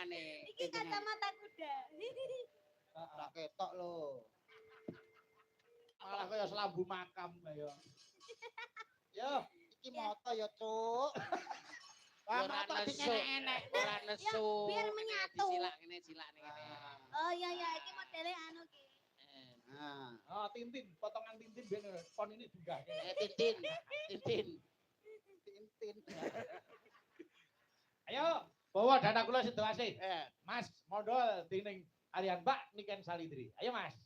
tengane. Iki kacamata kuda. Tak ketok lho. Malah kaya selambu makam kaya. Yo, iki moto ya, Cuk. Wah, Ora moto nesu. enek-enek. Ora nesu. biar menyatu. Silak ngene, silak ngene. Oh iya iya iki modele anu ki. Nah, Oh, Tintin, potongan Tintin ben pon ini juga. Tintin, Tintin. Tintin. Ayo, bawa dana kula situasi. Eh, Mas, modal tining Aryan Mbak Niken Salidri. Ayo, Mas.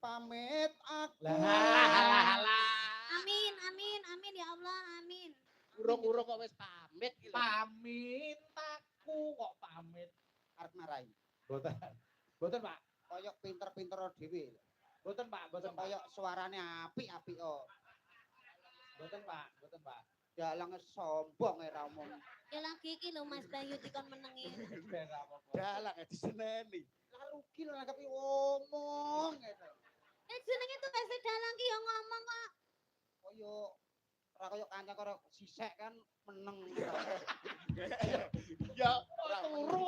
Pamit aku. halah. Amin amin amin ya Allah amin. Urung-urung kok wis pamit iki lho. Pamit aku kok pamit. Arep marai. Boten. Boten, Pak. Koyok pinter-pinter dhewe. Boten, Pak. Boten, Pak. Koyok suarane apik-apik kok. Boten, Pak. Boten, Pak. Dalange sombong ora omong. Ya lagi iki lho Mas Bayu dikon menengi. Ben apa-apa. Dalang diseneni. Lah rugi lho nanggepi omong gitu. Jenenge tuh wis dalang ki yo ngomong kok. Koyok ora koyok kanca karo sisek kan meneng. Ya, Oh, turu.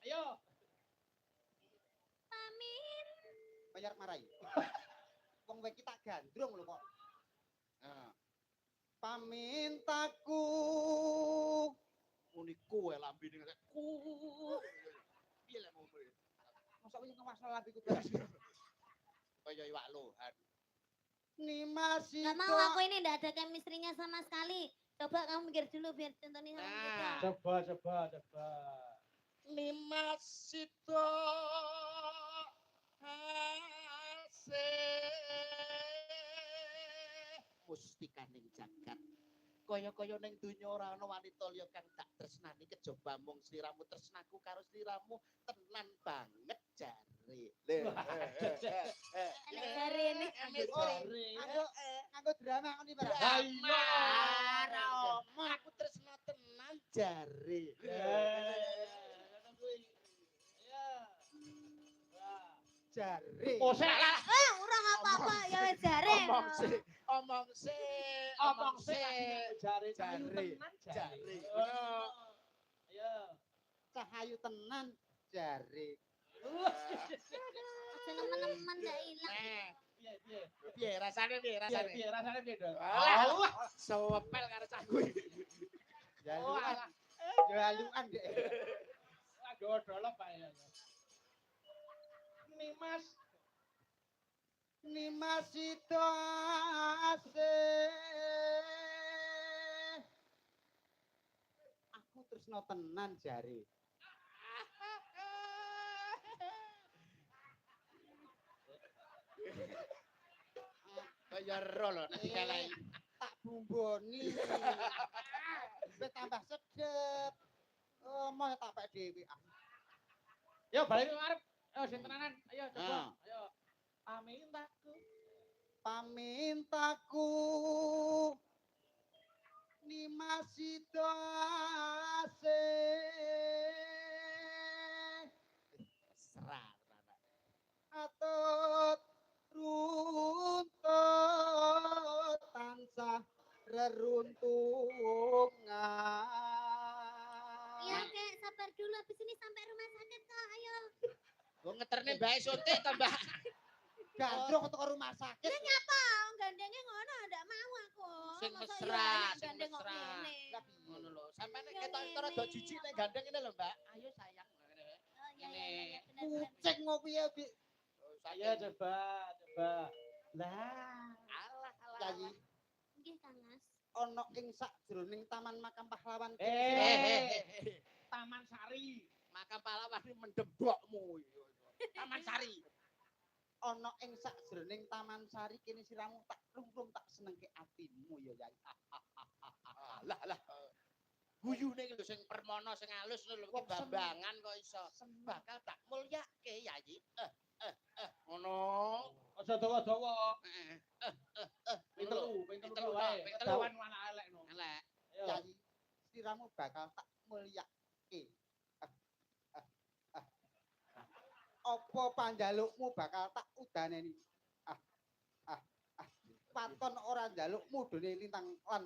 Ayo. Amin. Bayar marai. Wong wae kita gandrung lho kok. Nah. Pamintaku muni kowe lambene ku. Piye lek ngono? masa wis ngewasno lambiku beres. Kaya iwak lohan. Nimasi. Gak mau aku ini ndak ada chemistry-nya sama sekali. Coba kamu mikir dulu biar contohnya sama kita. Coba. Limasito hase mustikaning jagat kaya-kaya ning donya ora ana wanita liya kang tak tresnani kejaba mung sliramu tresnaku karo sliramu tenan banget jare. Jare ini. Nganggo drama ngono iki, Pak. Iya. Ora omong aku tresna tenan jare. Jare. Kosek lah. Urang apa-apa ya wis jare. Omong sih. Jare. Jare. Ayo. Cahayu tenan jare. Aja nemen-nemen ndak ilang. Piye rasane rasane? Piye rasane piye, Dok? Alah, sewepel karo cah kuwi. Jalukan dek. Lagi dolop Pak ya. Nimas. Nimasito ase. Aku tresno tenan jare. Kaya ro lho nek dikalai. Tak bumboni. Wis tambah sedep. Mau tak pek dhewe. Yo balik ke ngarep. Ayo sing tenanan. Ayo coba. Ah. Ayo. Pamintaku. Pamintaku nimasito ase. Serah. Atut runtut tansah reruntungan. Iya kek sabar dulu habis ini sampai rumah sakit kok ayo. Wong ngeterne bae suntik tambah. Gandrung ke rumah sakit. Ya nyapa gandengnya ngono ndak mau aku. Sing Masa mesra, iya enak sing gandeng kok mesra. ngene. Lah piye? Ngono lho. Sampeyan nek Ya ketok ngene. rada jijik nek gandeng ngene lho, Mbak. Ayo sayang. Oh iya bener. Kucing ngopi ya, Dik. Ayo coba. Lah. Alah. Yayi Nggih Kang Mas. ana ing sakjroning Taman Makam Pahlawan. Taman Sari. Makam pahlawan iki mendembokmu. Taman Sari. Ana ing sakjroning Taman Sari kene siramu tak lungklung tak senengke atimu ya Yayi. Lah. Guyune iki lho sing permono sing alus lho iki bambangan kok iso. Bakal tak mulyake Yayi. Ngono. Aja dawa-dawa. Ping Telu. telu wae. Dawan mana elek no. Elek. Ayo. Yayi siramu bakal tak mulyake. Apa panjalukmu bakal tak udaneni? Waton ora njaluk mudune lintang lan